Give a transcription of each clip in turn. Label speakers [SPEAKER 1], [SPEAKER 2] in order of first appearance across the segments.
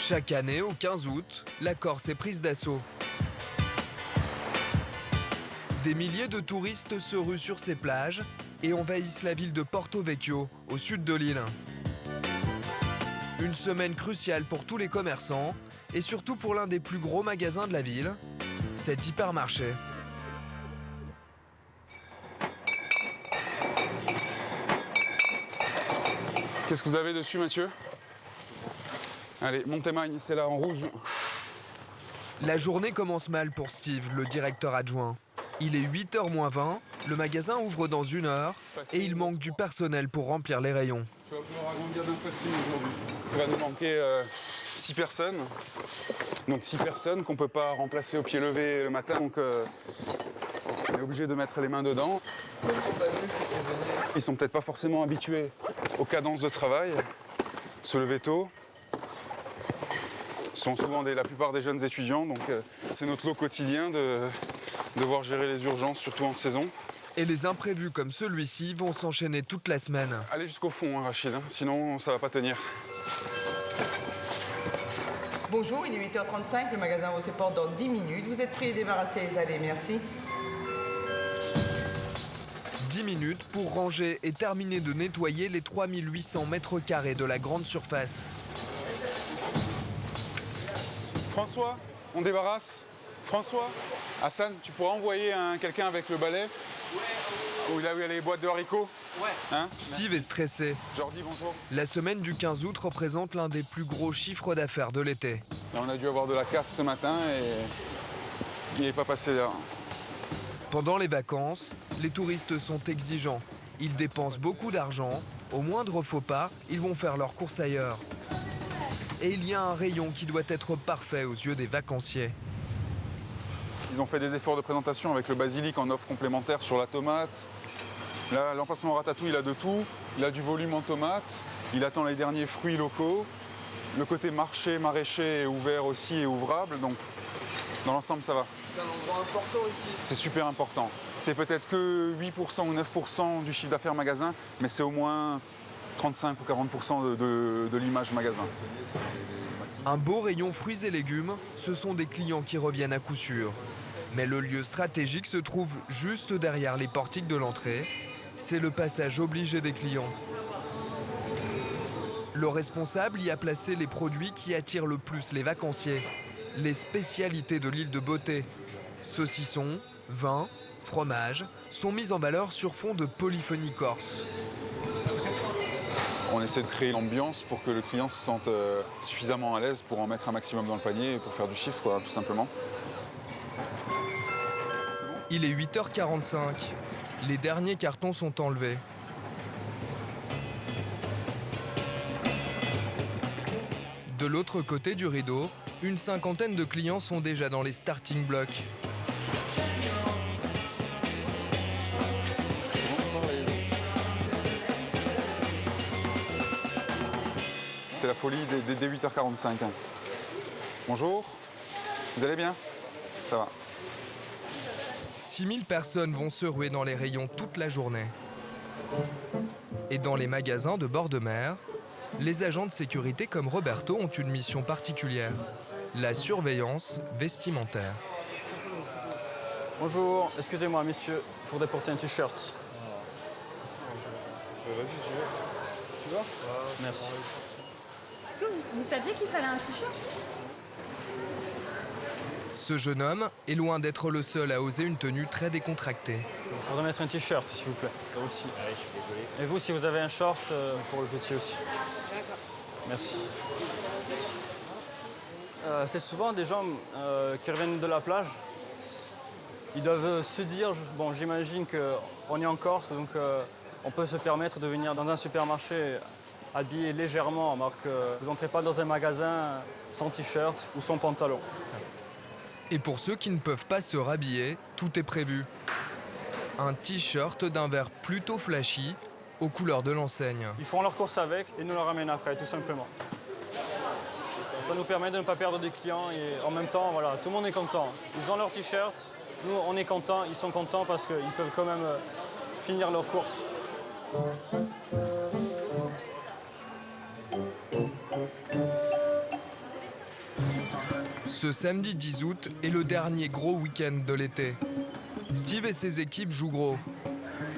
[SPEAKER 1] Chaque année, au 15 août, la Corse est prise d'assaut. Des milliers de touristes se ruent sur ces plages et envahissent la ville de Porto Vecchio, au sud de l'île. Une semaine cruciale pour tous les commerçants et surtout pour l'un des plus gros magasins de la ville, cet hypermarché.
[SPEAKER 2] Qu'est-ce que vous avez dessus, Mathieu? Allez, Montemagne, c'est là en rouge.
[SPEAKER 1] La journée commence mal pour Steve, le directeur adjoint. Il est 8h moins 20, le magasin ouvre dans 1 heure et il manque du personnel pour remplir les rayons.
[SPEAKER 2] Tu vas pouvoir agrandir d'un facile aujourd'hui. Il va nous manquer 6 personnes. Donc 6 personnes qu'on ne peut pas remplacer au pied levé le matin. Donc on est obligé de mettre les mains dedans. Ils sont peut-être pas forcément habitués aux cadences de travail, se lever tôt. Ce sont souvent la plupart des jeunes étudiants, donc c'est notre lot quotidien de devoir gérer les urgences, surtout en saison.
[SPEAKER 1] Et les imprévus comme celui-ci vont s'enchaîner toute la semaine.
[SPEAKER 2] Allez jusqu'au fond, hein, Rachid, hein, sinon ça va pas tenir.
[SPEAKER 3] Bonjour, il est 8h35, le magasin ouvre ses portes dans 10 minutes. Vous êtes priés de débarrasser les allées, merci.
[SPEAKER 1] 10 minutes pour ranger et terminer de nettoyer les 3800 mètres carrés de la grande surface.
[SPEAKER 2] François, on débarrasse. François, Hassan, tu pourras envoyer quelqu'un avec le balai? Où il a eu les boîtes de haricots?
[SPEAKER 4] Ouais.
[SPEAKER 2] Hein?
[SPEAKER 1] Steve est stressé.
[SPEAKER 2] Jordi, bonjour.
[SPEAKER 1] La semaine du 15 août représente l'un des plus gros chiffres d'affaires de l'été.
[SPEAKER 2] Là, on a dû avoir de la casse ce matin et il n'est pas passé là.
[SPEAKER 1] Pendant les vacances, les touristes sont exigeants. Ils dépensent beaucoup d'argent. Au moindre faux pas, ils vont faire leurs courses ailleurs. Et il y a un rayon qui doit être parfait aux yeux des vacanciers.
[SPEAKER 2] Ils ont fait des efforts de présentation avec le basilic en offre complémentaire sur la tomate. Là, l'emplacement ratatouille, il a de tout. Il a du volume en tomate. Il attend les derniers fruits locaux. Le côté marché, maraîcher est ouvert aussi et ouvrable. Donc, dans l'ensemble, ça va.
[SPEAKER 4] C'est un endroit important ici.
[SPEAKER 2] C'est super important. C'est peut-être que 8% ou 9% du chiffre d'affaires magasin, mais c'est au moins 35 ou 40% de l'image magasin.
[SPEAKER 1] Un beau rayon fruits et légumes, ce sont des clients qui reviennent à coup sûr. Mais le lieu stratégique se trouve juste derrière les portiques de l'entrée. C'est le passage obligé des clients. Le responsable y a placé les produits qui attirent le plus les vacanciers. Les spécialités de l'île de Beauté. Saucissons, vins, fromages sont mis en valeur sur fond de polyphonie corse.
[SPEAKER 2] On essaie de créer l'ambiance pour que le client se sente suffisamment à l'aise pour en mettre un maximum dans le panier et pour faire du chiffre, quoi, tout simplement.
[SPEAKER 1] Il est 8h45. Les derniers cartons sont enlevés. De l'autre côté du rideau, une cinquantaine de clients sont déjà dans les starting blocks.
[SPEAKER 2] C'est la folie dès 8h45. Bonjour, vous allez bien? Ça va.
[SPEAKER 1] 6000 personnes vont se ruer dans les rayons toute la journée. Et dans les magasins de bord de mer, les agents de sécurité comme Roberto ont une mission particulière, la surveillance vestimentaire.
[SPEAKER 5] Bonjour, excusez-moi monsieur, il faudrait porter un t-shirt.
[SPEAKER 6] Vas-y, tu veux?
[SPEAKER 5] Merci.
[SPEAKER 7] Est-ce que vous saviez qu'il fallait un t-shirt?
[SPEAKER 1] Ce jeune homme est loin d'être le seul à oser une tenue très décontractée.
[SPEAKER 5] Il faudrait mettre un t-shirt s'il vous plaît. Là aussi.
[SPEAKER 6] Allez, je suis désolé.
[SPEAKER 5] Et vous, si vous avez un short, pour le petit aussi.
[SPEAKER 7] D'accord.
[SPEAKER 5] Merci. C'est souvent des gens qui reviennent de la plage. Ils doivent se dire, bon j'imagine qu'on est en Corse, donc on peut se permettre de venir dans un supermarché habillé légèrement, alors que vous n'entrez pas dans un magasin sans t-shirt ou sans pantalon.
[SPEAKER 1] Et pour ceux qui ne peuvent pas se rhabiller, tout est prévu. Un t-shirt d'un vert plutôt flashy, aux couleurs de l'enseigne.
[SPEAKER 5] Ils font leurs courses avec et nous le ramènent après, tout simplement. Ça nous permet de ne pas perdre des clients et en même temps, voilà, tout le monde est content. Ils ont leur t-shirt, nous on est contents, ils sont contents parce qu'ils peuvent quand même finir leurs courses.
[SPEAKER 1] Ce samedi 10 août est le dernier gros week-end de l'été. Steve et ses équipes jouent gros.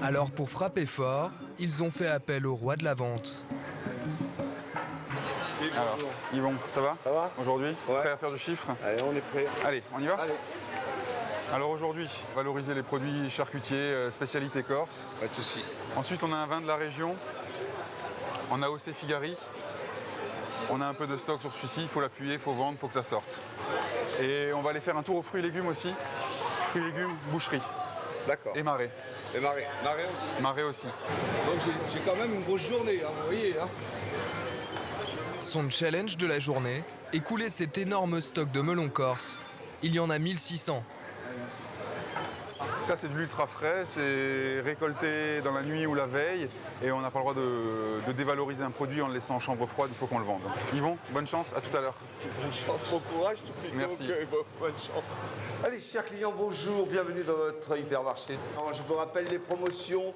[SPEAKER 1] Alors pour frapper fort, ils ont fait appel au roi de la vente.
[SPEAKER 2] Alors, Yvon, ça va?
[SPEAKER 4] Ça va?
[SPEAKER 2] Aujourd'hui,
[SPEAKER 4] Ouais.
[SPEAKER 2] prêt à faire du chiffre?
[SPEAKER 4] Allez, on est prêt.
[SPEAKER 2] Allez, on y va?
[SPEAKER 4] Allez.
[SPEAKER 2] Alors aujourd'hui, valoriser les produits charcutiers, spécialité corse.
[SPEAKER 4] Pas de soucis.
[SPEAKER 2] Ensuite, on a un vin de la région. On a OC Figari. On a un peu de stock sur celui-ci, il faut l'appuyer, il faut vendre, il faut que ça sorte. Et on va aller faire un tour aux fruits et légumes aussi. Fruits et légumes, boucherie.
[SPEAKER 4] D'accord.
[SPEAKER 2] Et marais.
[SPEAKER 4] Et Marais aussi.
[SPEAKER 2] Marais aussi.
[SPEAKER 8] Donc j'ai quand même une grosse journée, hein, vous voyez. Hein.
[SPEAKER 1] Son challenge de la journée, écouler cet énorme stock de melons corse. Il y en a 1600.
[SPEAKER 2] Ça, c'est de l'ultra frais, c'est récolté dans la nuit ou la veille. Et on n'a pas le droit de dévaloriser un produit en le laissant en chambre froide, il faut qu'on le vende. Yvon, bonne chance, à tout à l'heure.
[SPEAKER 4] Bonne chance, bon courage, tout plutôt
[SPEAKER 2] Merci.
[SPEAKER 4] que bonne chance. Allez, chers clients, bonjour, bienvenue dans votre hypermarché. Alors, je vous rappelle les promotions.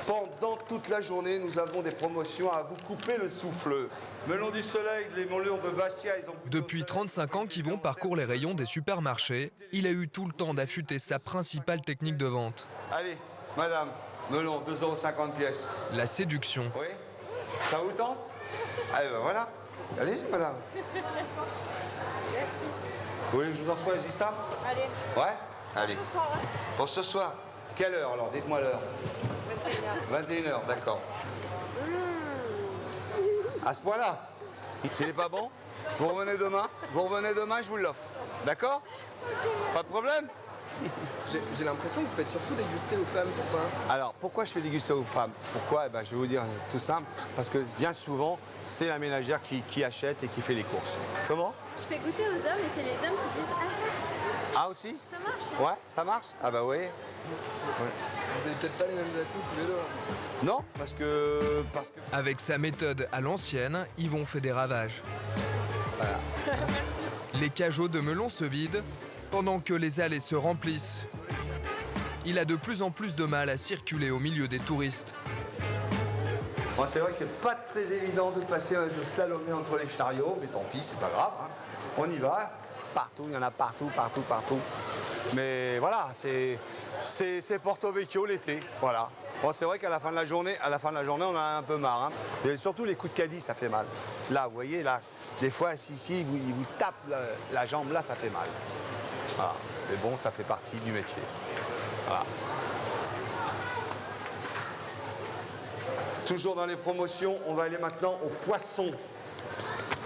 [SPEAKER 4] Pendant toute la journée, nous avons des promotions à vous couper le souffle. Melon du soleil, les melons de Bastia, ils ont...
[SPEAKER 1] Depuis 35 ans qu'Yvon parcourt les rayons des supermarchés, il a eu tout le temps d'affûter sa principale technique de vente.
[SPEAKER 4] Allez, madame, melon, 2,50 € pièce.
[SPEAKER 1] La séduction.
[SPEAKER 4] Oui? Ça vous tente? Allez, ben voilà. Allez-y, madame. Vous voulez que je vous en choisisse ça?
[SPEAKER 7] Allez,
[SPEAKER 4] Ouais? Allez.
[SPEAKER 7] ce soir, hein.
[SPEAKER 4] Pour ce soir, quelle heure alors? Dites-moi l'heure. 21h, d'accord. À ce point-là, s'il n'est pas bon, vous revenez demain. Vous revenez demain, je vous l'offre. D'accord? Pas de problème?
[SPEAKER 8] J'ai l'impression que vous faites surtout déguster aux femmes, pourquoi?
[SPEAKER 4] Alors, pourquoi je fais déguster aux femmes? Pourquoi? Eh ben, je vais vous dire tout simple. Parce que bien souvent, c'est la ménagère qui achète et qui fait les courses. Comment?
[SPEAKER 7] Je fais goûter aux hommes et c'est les hommes qui disent achète.
[SPEAKER 4] Ah aussi?
[SPEAKER 7] Ça marche.
[SPEAKER 4] Ouais, ça marche? Ah bah oui.
[SPEAKER 8] Vous avez peut-être pas les mêmes atouts tous les deux. hein.
[SPEAKER 4] Non, parce que...
[SPEAKER 1] Avec sa méthode à l'ancienne, Yvon fait des ravages. Les cajots de melons se vident pendant que les allées se remplissent. Il a de plus en plus de mal à circuler au milieu des touristes.
[SPEAKER 4] Bon, c'est vrai que c'est pas très évident de passer, de slalomer entre les chariots, mais tant pis, c'est pas grave. Hein. On y va. Partout, il y en a partout. Mais voilà, c'est Porto Vecchio l'été, voilà. Bon, c'est vrai qu'à la fin de la journée, on a un peu marre. Hein. Et surtout les coups de caddie, ça fait mal. Là, vous voyez, là, des fois, si, il vous tape la jambe, là, ça fait mal. Voilà. Mais bon, ça fait partie du métier. Voilà. Toujours dans les promotions, on va aller maintenant au poisson.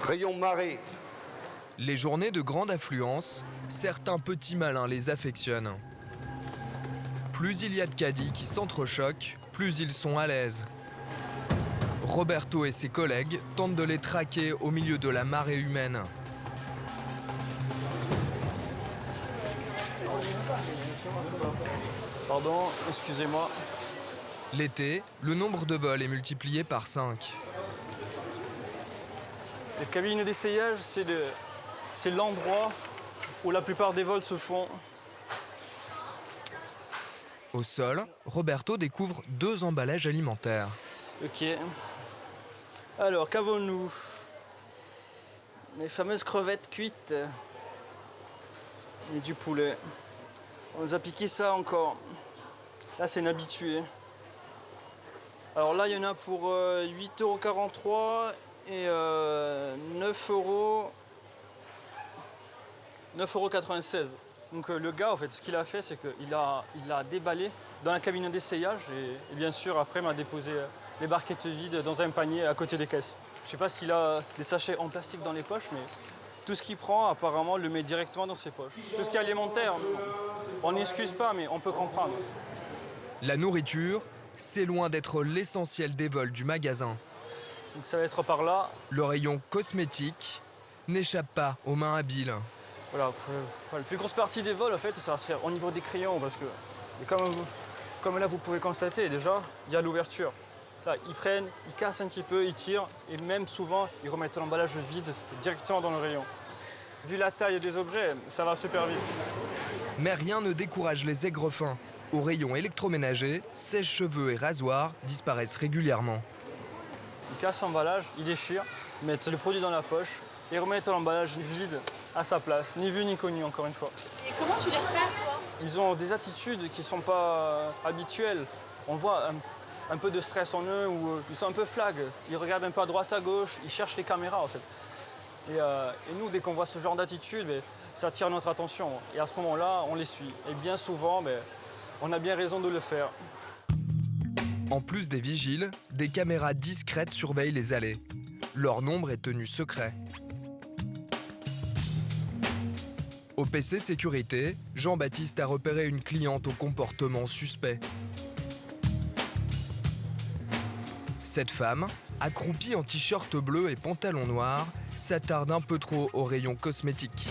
[SPEAKER 4] Rayon marais.
[SPEAKER 1] Les journées de grande affluence, certains petits malins les affectionnent. Plus il y a de caddies qui s'entrechoquent, plus ils sont à l'aise. Roberto et ses collègues tentent de les traquer au milieu de la marée humaine.
[SPEAKER 5] Pardon, excusez-moi.
[SPEAKER 1] L'été, le nombre de vols est multiplié par 5.
[SPEAKER 5] Les cabines d'essayage, c'est l'endroit où la plupart des vols se font.
[SPEAKER 1] Au sol, Roberto découvre 2 emballages alimentaires.
[SPEAKER 5] Ok. Alors, qu'avons-nous? Les fameuses crevettes cuites. Et du poulet. On nous a piqué ça encore. Là, c'est une habituée. Alors là, il y en a pour 8,43 € et 9,96 €. Donc le gars, en fait, ce qu'il a fait, c'est qu'il a déballé dans la cabine d'essayage et bien sûr, après, m'a déposé les barquettes vides dans un panier à côté des caisses. Je sais pas s'il a des sachets en plastique dans les poches, mais tout ce qu'il prend, apparemment, le met directement dans ses poches. Tout ce qui est alimentaire, on n'excuse pas, mais on peut comprendre.
[SPEAKER 1] La nourriture, c'est loin d'être l'essentiel des vols du magasin.
[SPEAKER 5] Donc ça va être par là.
[SPEAKER 1] Le rayon cosmétique n'échappe pas aux mains habiles.
[SPEAKER 5] Voilà, la plus grosse partie des vols, en fait, ça va se faire au niveau des crayons, parce que, comme là, vous pouvez constater, déjà, il y a l'ouverture. Là, ils prennent, ils cassent un petit peu, ils tirent, et même souvent, ils remettent l'emballage vide directement dans le rayon. Vu la taille des objets, ça va super vite.
[SPEAKER 1] Mais rien ne décourage les aigres fins. Au rayon électroménager, sèche-cheveux et rasoirs disparaissent régulièrement.
[SPEAKER 5] Ils cassent l'emballage, ils déchirent, mettent le produit dans la poche, et remettent l'emballage vide à sa place, ni vu ni connu encore une fois.
[SPEAKER 7] Et comment tu les repères, toi?
[SPEAKER 5] Ils ont des attitudes qui ne sont pas habituelles. On voit un peu de stress en eux, ou ils sont un peu flag. Ils regardent un peu à droite, à gauche, ils cherchent les caméras en fait. Et nous, dès qu'on voit ce genre d'attitude, ça attire notre attention. Et à ce moment-là, on les suit. Et bien souvent, on a bien raison de le faire.
[SPEAKER 1] En plus des vigiles, des caméras discrètes surveillent les allées. Leur nombre est tenu secret. Au PC Sécurité, Jean-Baptiste a repéré une cliente au comportement suspect. Cette femme, accroupie en t-shirt bleu et pantalon noir, s'attarde un peu trop au rayon cosmétique.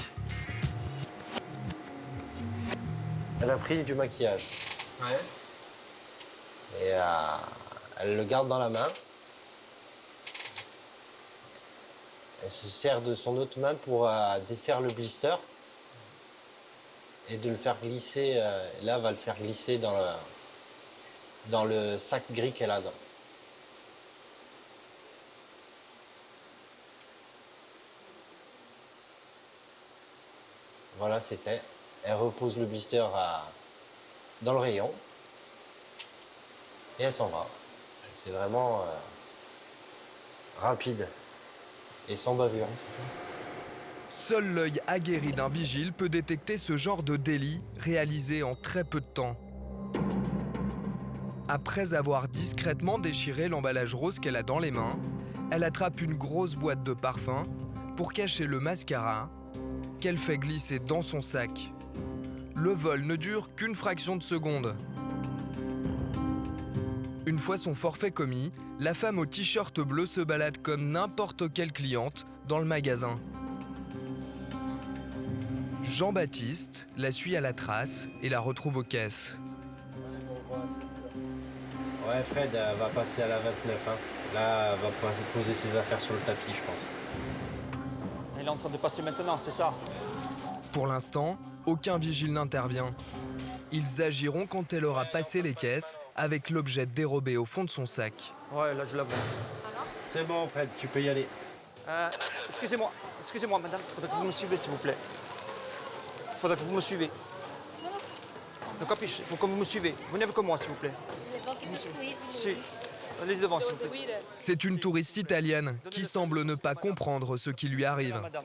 [SPEAKER 6] Elle a pris du maquillage.
[SPEAKER 8] Ouais.
[SPEAKER 6] Et elle le garde dans la main. Elle se sert de son autre main pour défaire le blister et de le faire glisser. Là, elle va le faire glisser dans le sac gris qu'elle a dedans. Voilà, c'est fait. Elle repose le blister dans le rayon et elle s'en va. C'est vraiment rapide et sans bavure.
[SPEAKER 1] Seul l'œil aguerri d'un vigile peut détecter ce genre de délit réalisé en très peu de temps. Après avoir discrètement déchiré l'emballage rose qu'elle a dans les mains, elle attrape une grosse boîte de parfum pour cacher le mascara qu'elle fait glisser dans son sac. Le vol ne dure qu'une fraction de seconde. Une fois son forfait commis, la femme au t-shirt bleu se balade comme n'importe quelle cliente dans le magasin. Jean-Baptiste la suit à la trace et la retrouve aux caisses.
[SPEAKER 6] Ouais, Fred, elle va passer à la 29. Hein. Là, elle va poser ses affaires sur le tapis, je pense.
[SPEAKER 5] Elle est en train de passer maintenant, c'est ça?
[SPEAKER 1] Pour l'instant, aucun vigile n'intervient. Ils agiront quand elle aura passé les caisses avec l'objet dérobé au fond de son sac.
[SPEAKER 5] Ouais, là je la vois.
[SPEAKER 6] C'est bon, Fred, tu peux y aller.
[SPEAKER 5] Excusez-moi, madame, il faudrait que vous me suivez, s'il vous plaît. Il faudrait que vous me suivez. Le capiche, il faut que vous me suivez. Venez avec moi, s'il vous plaît. Si. Allez-y devant, s'il vous plaît.
[SPEAKER 1] C'est une touriste italienne qui semble ne pas comprendre ce qui lui arrive.
[SPEAKER 5] Madame.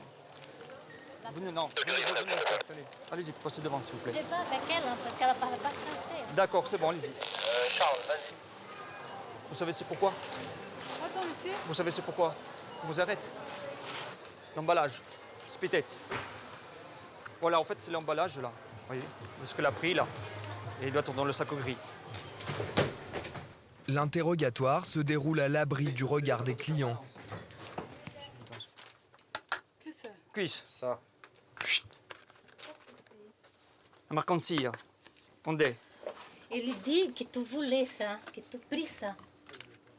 [SPEAKER 5] Venez, tenez. Allez-y, passez devant, s'il vous plaît.
[SPEAKER 9] Je vais pas avec elle, hein, parce qu'elle ne parle pas français.
[SPEAKER 5] D'accord, c'est bon, allez-y.
[SPEAKER 6] Charles, vas-y.
[SPEAKER 5] Vous savez c'est pourquoi?
[SPEAKER 7] Attends, mais c'est...
[SPEAKER 5] Vous savez c'est pourquoi? On vous arrête. L'emballage, c'est peut-être. Voilà, en fait, c'est l'emballage, là. Vous voyez? Ce qu'elle a pris, là. Et il doit être dans le sac gris.
[SPEAKER 1] L'interrogatoire se déroule à l'abri du regard des clients.
[SPEAKER 7] Qu'est-ce que c'est?
[SPEAKER 5] Cuisse.
[SPEAKER 6] Ça.
[SPEAKER 5] La mercanzia. On est.
[SPEAKER 9] Il dit que tu voulais ça, que tu pris ça.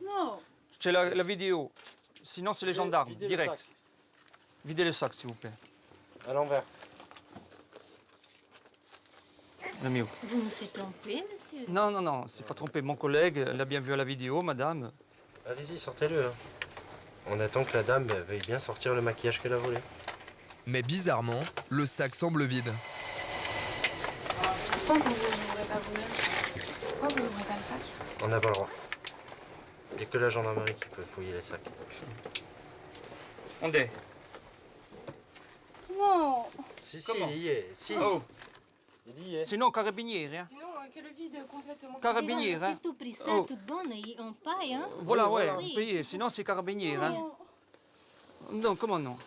[SPEAKER 7] Non.
[SPEAKER 5] C'est la vidéo. Sinon, c'est les gendarmes,
[SPEAKER 6] Videz le
[SPEAKER 5] direct.
[SPEAKER 6] sac.
[SPEAKER 5] Videz le sac, s'il vous plaît.
[SPEAKER 6] À l'envers.
[SPEAKER 5] L'ami.
[SPEAKER 9] Vous me êtes trompé, monsieur?
[SPEAKER 5] Non, c'est pas trompé. Mon collègue l'a bien vu à la vidéo, madame.
[SPEAKER 6] Allez-y, sortez-le. Hein. On attend que la dame veuille bien sortir le maquillage qu'elle a volé.
[SPEAKER 1] Mais bizarrement, le sac semble vide.
[SPEAKER 7] Pourquoi vous n'ouvrez pas vous-même? Pourquoi vous n'ouvrez pas le sac?
[SPEAKER 6] On n'a pas le droit. Il n'y a que la gendarmerie qui peut fouiller les sacs.
[SPEAKER 5] On est.
[SPEAKER 7] Non.
[SPEAKER 6] Si,
[SPEAKER 5] Comment?
[SPEAKER 6] il y est. Si.
[SPEAKER 5] Oh,
[SPEAKER 6] Il y est.
[SPEAKER 5] sinon, carabinieri, hein.
[SPEAKER 7] Sinon, que le vide complètement...
[SPEAKER 5] Carabinieri, hein.
[SPEAKER 9] Si tu pris ça,
[SPEAKER 5] Oh.
[SPEAKER 9] tu donnes, on paye, hein?
[SPEAKER 5] Voilà,
[SPEAKER 6] Oui,
[SPEAKER 5] ouais,
[SPEAKER 6] voilà.
[SPEAKER 5] vous payez. Sinon, c'est carabinieri, hein. Non, comment non?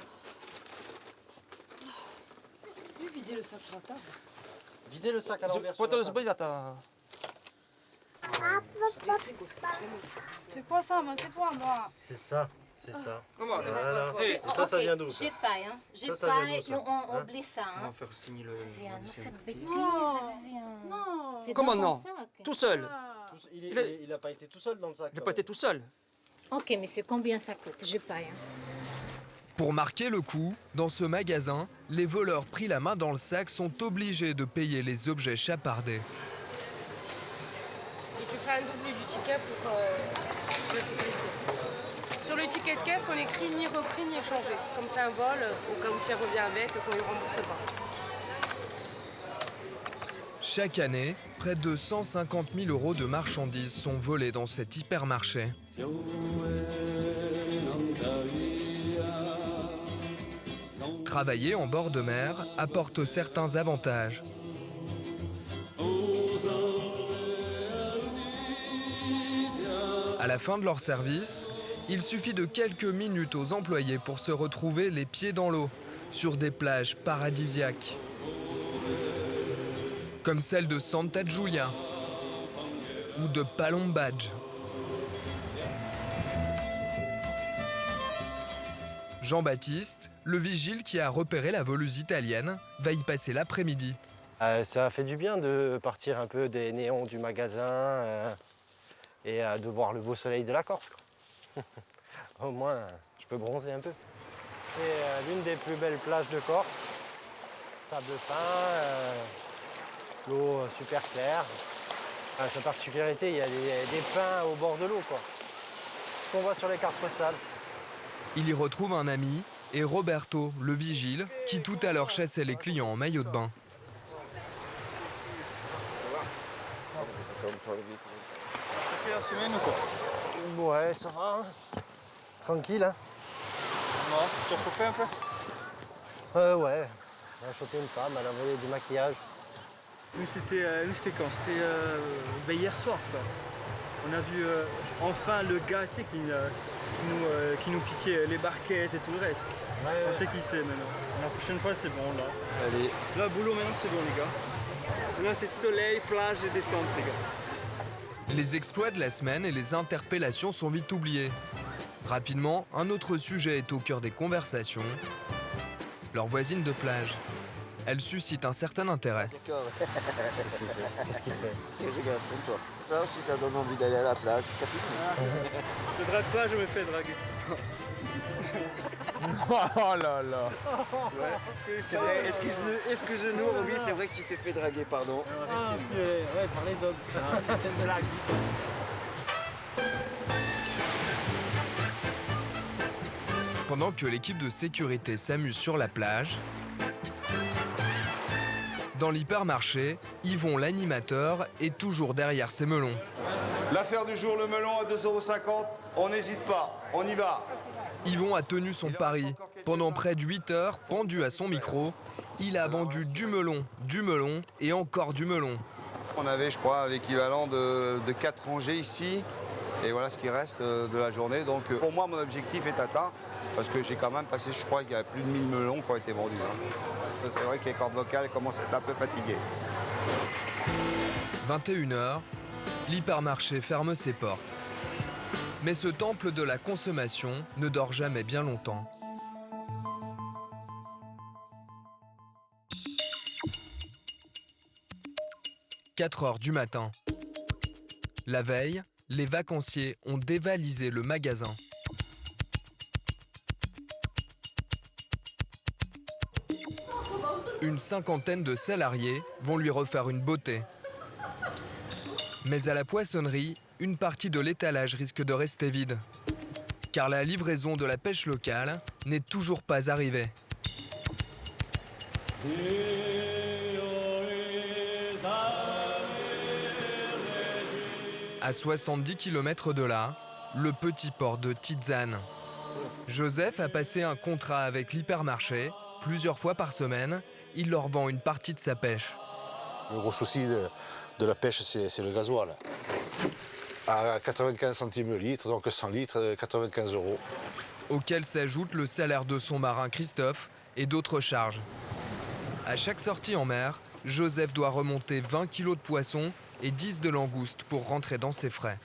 [SPEAKER 7] Lui, vider le sac sur la table.
[SPEAKER 6] Videz le sac à l'envers.
[SPEAKER 5] Потом сбрать.
[SPEAKER 7] C'est quoi ça? Moi, c'est quoi, moi?
[SPEAKER 6] C'est ça, c'est ça.
[SPEAKER 5] Comment?
[SPEAKER 6] Voilà.
[SPEAKER 5] Hey,
[SPEAKER 6] Et ça vient d'où, ça?
[SPEAKER 9] Je paye, hein? Je
[SPEAKER 6] Ça vient
[SPEAKER 9] paye,
[SPEAKER 6] d'où, ça?
[SPEAKER 9] on
[SPEAKER 6] Hein?
[SPEAKER 9] oublie ça,
[SPEAKER 5] On
[SPEAKER 9] hein?
[SPEAKER 5] va faire signer le...
[SPEAKER 9] Viens, ne faites bêtises,
[SPEAKER 7] Non.
[SPEAKER 9] viens.
[SPEAKER 7] Non.
[SPEAKER 9] C'est
[SPEAKER 5] Comment
[SPEAKER 9] dans
[SPEAKER 5] non?
[SPEAKER 9] ton sac.
[SPEAKER 5] Tout seul.
[SPEAKER 7] Ah.
[SPEAKER 6] Il n'a pas été tout seul dans le sac.
[SPEAKER 5] Il n'a pas été tout seul.
[SPEAKER 9] Ok, monsieur, combien ça coûte? Je paye, hein?
[SPEAKER 1] Pour marquer le coup, dans ce magasin, les voleurs pris la main dans le sac sont obligés de payer les objets chapardés.
[SPEAKER 7] Et tu feras un double du ticket pour la sécurité. Sur le ticket, tickets de caisse, on écrit ni repris ni échangé. Comme c'est un vol, au cas où s'il revient avec, qu'on ne rembourse pas.
[SPEAKER 1] Chaque année, près de 150 000 € de marchandises sont volées dans cet hypermarché. Travailler en bord de mer apporte certains avantages. À la fin de leur service, il suffit de quelques minutes aux employés pour se retrouver les pieds dans l'eau, sur des plages paradisiaques, comme celle de Santa Giulia ou de Palombadge. Jean-Baptiste, le vigile qui a repéré la voleuse italienne, va y passer l'après-midi.
[SPEAKER 6] Ça fait du bien de partir un peu des néons du magasin et de voir le beau soleil de la Corse, quoi. Au moins, je peux bronzer un peu. C'est l'une des plus belles plages de Corse. Sable fin, l'eau super claire. Sa particularité, il y a des pins au bord de l'eau, quoi. Ce qu'on voit sur les cartes postales.
[SPEAKER 1] Il y retrouve un ami et Roberto, le vigile, qui tout à l'heure chassait les clients en maillot de bain.
[SPEAKER 5] C'était la semaine ou quoi?
[SPEAKER 6] Ouais, ça va. Hein. Tranquille, hein.
[SPEAKER 5] Non, tu as chauffé un peu?
[SPEAKER 6] Ouais. On a chopé une femme, elle a volé du maquillage.
[SPEAKER 5] Nous, c'était quand? C'était hier soir, quoi. On a vu enfin le gars, tu sais, qui nous piquait les barquettes et tout le reste.
[SPEAKER 6] Ouais.
[SPEAKER 5] On sait qui c'est maintenant. La prochaine fois, c'est bon, là.
[SPEAKER 6] Allez.
[SPEAKER 5] Là, boulot, maintenant, c'est bon, les gars. Là, c'est soleil, plage et détente, les gars.
[SPEAKER 1] Les exploits de la semaine et les interpellations sont vite oubliés. Rapidement, un autre sujet est au cœur des conversations. Leur voisine de plage. Elle suscite un certain intérêt.
[SPEAKER 10] D'accord.
[SPEAKER 6] Qu'est-ce qu'il fait?
[SPEAKER 10] Regarde, pour toi. Ça aussi, ça donne envie d'aller à la plage. Ça fait
[SPEAKER 5] Je drague pas, je me fais draguer.
[SPEAKER 11] Oh là là.
[SPEAKER 10] C'est vrai, excuse-nous, Roby, c'est vrai que tu t'es fait draguer, pardon.
[SPEAKER 6] Ouais, par les hommes.
[SPEAKER 1] Pendant que l'équipe de sécurité s'amuse sur la plage, dans l'hypermarché, Yvon l'animateur est toujours derrière ses melons.
[SPEAKER 4] L'affaire du jour, le melon à 2,50 €, on n'hésite pas, on y va.
[SPEAKER 1] Yvon a tenu son pari. Pendant près de 8 heures, pendu à son micro, il a vendu du melon et encore du melon.
[SPEAKER 4] On avait, je crois, l'équivalent de 4 rangées ici. Et voilà ce qui reste de la journée. Donc pour moi, mon objectif est atteint. Parce que j'ai quand même passé, je crois qu'il y a plus de 1000 melons qui ont été vendus. Hein. C'est vrai que les cordes vocales commencent à être un peu fatiguées.
[SPEAKER 1] 21 h, l'hypermarché ferme ses portes. Mais ce temple de la consommation ne dort jamais bien longtemps. « 4 h du matin. La veille, les vacanciers ont dévalisé le magasin. Une cinquantaine de salariés vont lui refaire une beauté. Mais à la poissonnerie, une partie de l'étalage risque de rester vide. Car la livraison de la pêche locale n'est toujours pas arrivée. À 70 km de là, le petit port de Tizane. Joseph a passé un contrat avec l'hypermarché. Plusieurs fois par semaine, il leur vend une partie de sa pêche.
[SPEAKER 12] Le gros souci de la pêche, c'est le gasoil. À 95 centimes le litre, donc 100 litres, 95 €.
[SPEAKER 1] Auquel s'ajoute le salaire de son marin Christophe et d'autres charges. À chaque sortie en mer, Joseph doit remonter 20 kilos de poissons et 10 de langoustes pour rentrer dans ses frais.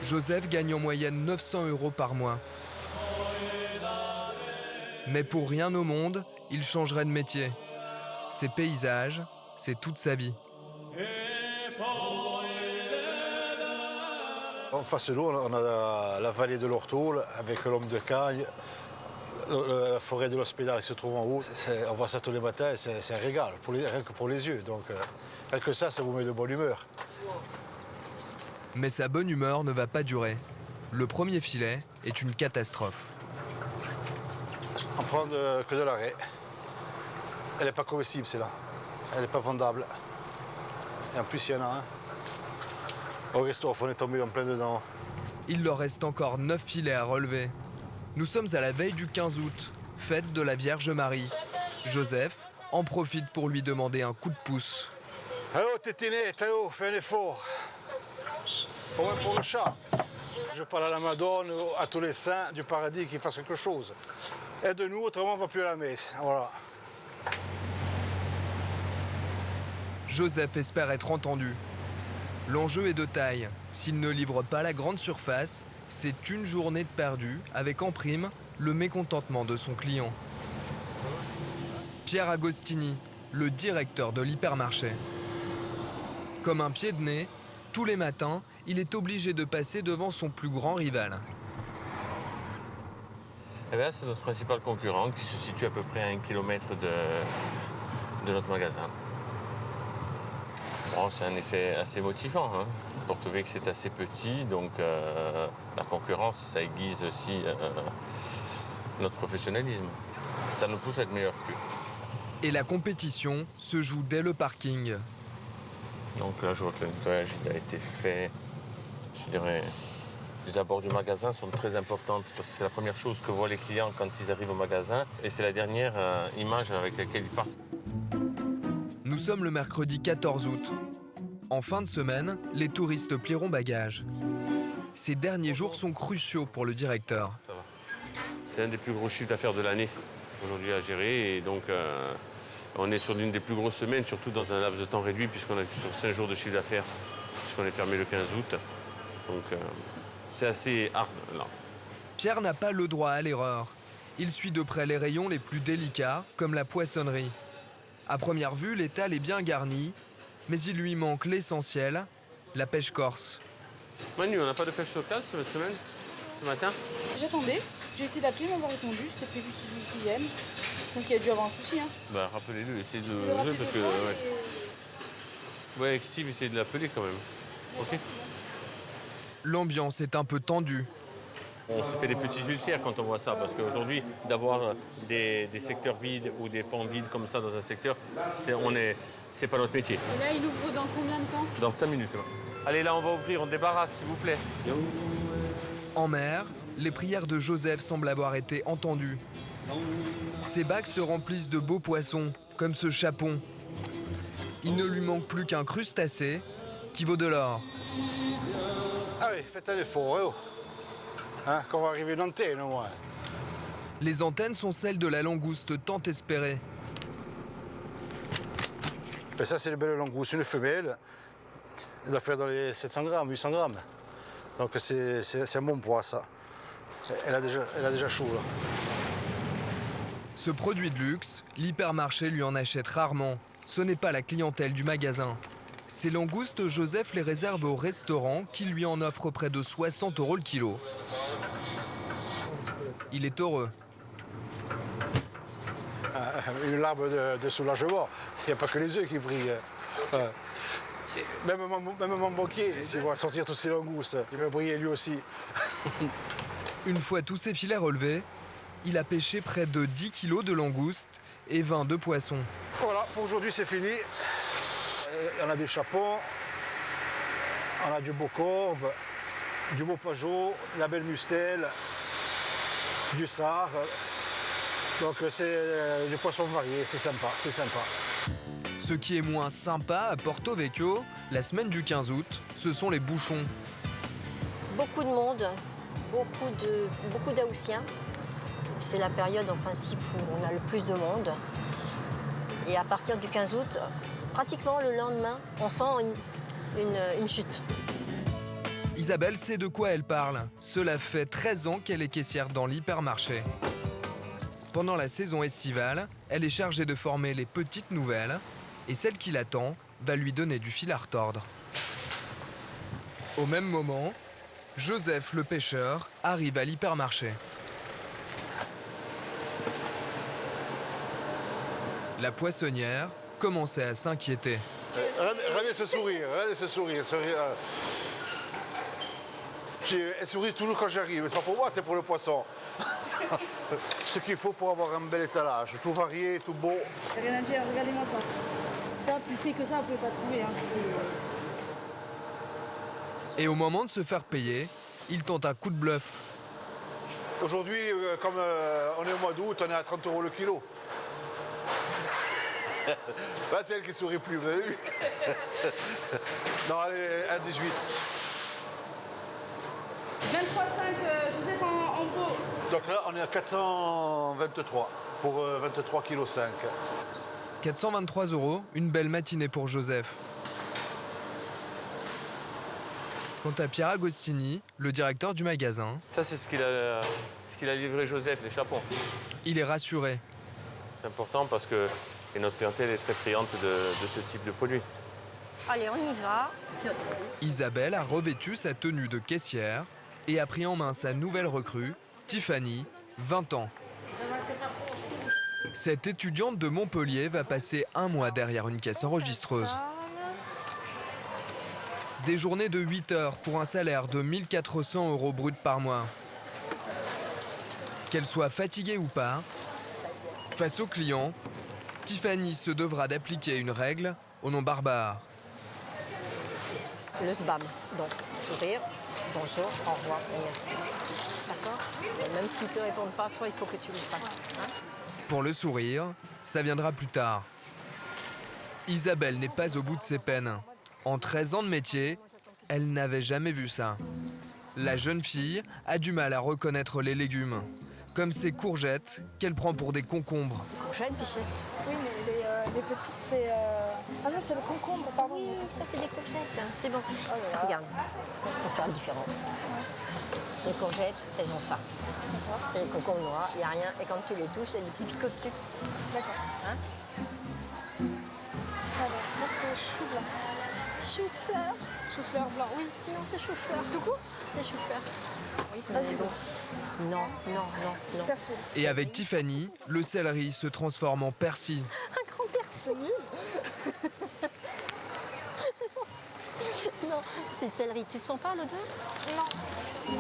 [SPEAKER 1] Joseph gagne en moyenne 900 € par mois. Mais pour rien au monde, il changerait de métier. Ses paysages, c'est toute sa vie.
[SPEAKER 12] En face de l'eau, on a la vallée de l'Ortole avec l'homme de Cagne, La forêt de l'Hospédale qui se trouve en haut, on voit ça tous les matins, c'est un régal, rien que pour les yeux. Donc rien que ça vous met de bonne humeur.
[SPEAKER 1] Mais sa bonne humeur ne va pas durer. Le premier filet est une catastrophe.
[SPEAKER 12] On prend que de la raie. Elle n'est pas comestible, celle-là. Elle n'est pas vendable. Et en plus, il y en a un. Au resto, on est tombé en plein dedans.
[SPEAKER 1] Il leur reste encore 9 filets à relever. Nous sommes à la veille du 15 août, fête de la Vierge Marie. Joseph en profite pour lui demander un coup de pouce.
[SPEAKER 12] Allô, Tétiné, Théo, fais un effort. Au moins pour le chat. Je parle à la Madone, à tous les saints du paradis qui fassent quelque chose. Aide-nous, autrement on ne va plus à la messe. Voilà.
[SPEAKER 1] Joseph espère être entendu. L'enjeu est de taille. S'il ne livre pas la grande surface, c'est une journée de perdu, avec en prime le mécontentement de son client. Pierre Agostini, le directeur de l'hypermarché. Comme un pied de nez, tous les matins, il est obligé de passer devant son plus grand rival.
[SPEAKER 11] Eh bien, c'est notre principal concurrent qui se situe à peu près à 1 km de notre magasin. Bon, c'est un effet assez motivant. Porto-Vecchio, c'est assez petit, donc la concurrence, ça aiguise aussi notre professionnalisme. Ça nous pousse à être meilleurs qu'eux.
[SPEAKER 1] Et la compétition se joue dès le parking.
[SPEAKER 11] Donc là, je vois que le nettoyage a été fait. Je dirais, les abords du magasin sont très importantes parce que c'est la première chose que voient les clients quand ils arrivent au magasin et c'est la dernière image avec laquelle ils partent.
[SPEAKER 1] Nous sommes le mercredi 14 août. En fin de semaine, les touristes plieront bagages. Ces derniers jours sont cruciaux pour le directeur.
[SPEAKER 11] C'est un des plus gros chiffres d'affaires de l'année aujourd'hui à gérer et donc on est sur l'une des plus grosses semaines, surtout dans un laps de temps réduit puisqu'on est sur 5 jours de chiffre d'affaires puisqu'on est fermé le 15 août. Donc c'est assez hard là.
[SPEAKER 1] Pierre n'a pas le droit à l'erreur. Il suit de près les rayons les plus délicats, comme la poissonnerie. À première vue, l'étal est bien garni, mais il lui manque l'essentiel, la pêche corse.
[SPEAKER 11] Manu, on n'a pas de pêche locale cette semaine, ce matin?
[SPEAKER 13] J'attendais, j'ai essayé d'appeler, ils m'ont pas répondu, c'était prévu qu'ils viennent. Je pense qu'il y a dû avoir un souci.
[SPEAKER 11] Bah rappelez-le, essayez de le
[SPEAKER 13] rappeler
[SPEAKER 11] parce que... Ouais, Steve, essayez de l'appeler quand même. Ok.
[SPEAKER 1] L'ambiance est un peu tendue.
[SPEAKER 11] On se fait des petits ulcères quand on voit ça, parce qu'aujourd'hui, d'avoir des secteurs vides ou des pans vides comme ça dans un secteur, c'est pas notre métier.
[SPEAKER 13] Et là, il ouvre dans combien de temps?
[SPEAKER 11] Dans 5 minutes. Allez, là, on va ouvrir, on débarrasse, s'il vous plaît.
[SPEAKER 1] En mer, les prières de Joseph semblent avoir été entendues. Ses bacs se remplissent de beaux poissons, comme ce chapon. Il ne lui manque plus qu'un crustacé qui vaut de l'or.
[SPEAKER 12] Allez, faites un effort, hein, qu'on va arriver dans le thé, au moins.
[SPEAKER 1] Les antennes sont celles de la langouste tant espérée.
[SPEAKER 12] Ben ça, c'est une belle langouste, une femelle. Elle doit faire dans les 700 grammes, 800 grammes. Donc c'est un bon poids, ça. Elle a déjà chaud, là.
[SPEAKER 1] Ce produit de luxe, l'hypermarché lui en achète rarement. Ce n'est pas la clientèle du magasin. Ces langoustes, Joseph les réserve au restaurant qui lui en offre près de 60 € le kilo. Il est heureux.
[SPEAKER 12] Une larme de soulagement. Il n'y a pas que les yeux qui brillent. Même mon banquier, s'il voit sortir toutes ces langoustes, il va briller lui aussi.
[SPEAKER 1] Une fois tous ses filets relevés, il a pêché près de 10 kilos de langoustes et 20 de poissons.
[SPEAKER 12] Voilà, pour aujourd'hui c'est fini. On a des chapons, on a du beau corbe, du beau pajot, de la belle mustelle, du sard. Donc c'est du poisson varié, c'est sympa, c'est sympa.
[SPEAKER 1] Ce qui est moins sympa à Porto Vecchio, la semaine du 15 août, ce sont les bouchons.
[SPEAKER 14] Beaucoup de monde, beaucoup d'Aoussiens. C'est la période en principe où on a le plus de monde. Et à partir du 15 août, pratiquement le lendemain, on sent une chute.
[SPEAKER 1] Isabelle sait de quoi elle parle. Cela fait 13 ans qu'elle est caissière dans l'hypermarché. Pendant la saison estivale, elle est chargée de former les petites nouvelles et celle qui l'attend va lui donner du fil à retordre. Au même moment, Joseph le pêcheur arrive à l'hypermarché. La poissonnière commençait à s'inquiéter.
[SPEAKER 12] Regardez ce sourire, regardez ce sourire. Elle sourit toujours quand j'arrive, c'est pas pour moi, c'est pour le poisson. Ce qu'il faut pour avoir un bel étalage, tout varié, tout beau.
[SPEAKER 13] Rien à dire, regardez-moi ça. Ça, plus frais que ça, on ne peut pas trouver. Hein.
[SPEAKER 1] Et au moment de se faire payer, il tente un coup de bluff.
[SPEAKER 12] Aujourd'hui, comme on est au mois d'août, on est à 30 € le kilo. Là, c'est elle qui sourit plus, vous avez vu? Non, allez, à 18.
[SPEAKER 13] 23,5, Joseph, en pot.
[SPEAKER 12] Donc là, on est à 423 pour 23,5 kg.
[SPEAKER 1] 423 €, une belle matinée pour Joseph. Quant à Pierre Agostini, le directeur du magasin,
[SPEAKER 11] Ça, c'est ce qu'il a livré Joseph, les chapons.
[SPEAKER 1] il est rassuré.
[SPEAKER 11] C'est important parce que et notre clientèle est très friande de ce type de produit.
[SPEAKER 14] Allez, on y va.
[SPEAKER 1] Isabelle a revêtu sa tenue de caissière et a pris en main sa nouvelle recrue, Tiffany, 20 ans. Cette étudiante de Montpellier va passer un mois derrière une caisse enregistreuse. Des journées de 8 heures pour un salaire de 1 400 € brut par mois. Qu'elle soit fatiguée ou pas, face aux clients, Tiffany se devra d'appliquer une règle au nom barbare.
[SPEAKER 14] Le SBAM, donc sourire, bonjour, au revoir et merci. D'accord? Même s'ils ne te répondent pas, toi, il faut que tu le fasses. Hein?
[SPEAKER 1] Pour le sourire, ça viendra plus tard. Isabelle n'est pas au bout de ses peines. En 13 ans de métier, elle n'avait jamais vu ça. La jeune fille a du mal à reconnaître les légumes, comme ces courgettes qu'elle prend pour des concombres.
[SPEAKER 14] Courgette, bichette.
[SPEAKER 13] Oui, mais les petites, c'est... Ah non, c'est le concombre, pardon.
[SPEAKER 14] Oui, ça, c'est des courgettes, hein, c'est bon. Regarde, on va faire la différence. Les courgettes, elles ont ça. Et les concombres noirs, il n'y a rien. Et quand tu les touches, c'est des petits picots dessus.
[SPEAKER 13] D'accord.
[SPEAKER 14] Hein?
[SPEAKER 13] Alors, ça, c'est chou blanc.
[SPEAKER 14] Chou-fleur.
[SPEAKER 13] Chou-fleur blanc, oui.
[SPEAKER 14] Non, c'est chou-fleur.
[SPEAKER 13] Tout court?
[SPEAKER 14] C'est chou-fleur. Oui,
[SPEAKER 13] Vas-y,
[SPEAKER 14] bon. Non, non, non, non.
[SPEAKER 13] Persil.
[SPEAKER 1] Et avec Tiffany, le céleri se transforme en persil.
[SPEAKER 14] Un grand persil. Non, c'est le céleri. Tu le sens pas, l'odeur?
[SPEAKER 13] Non.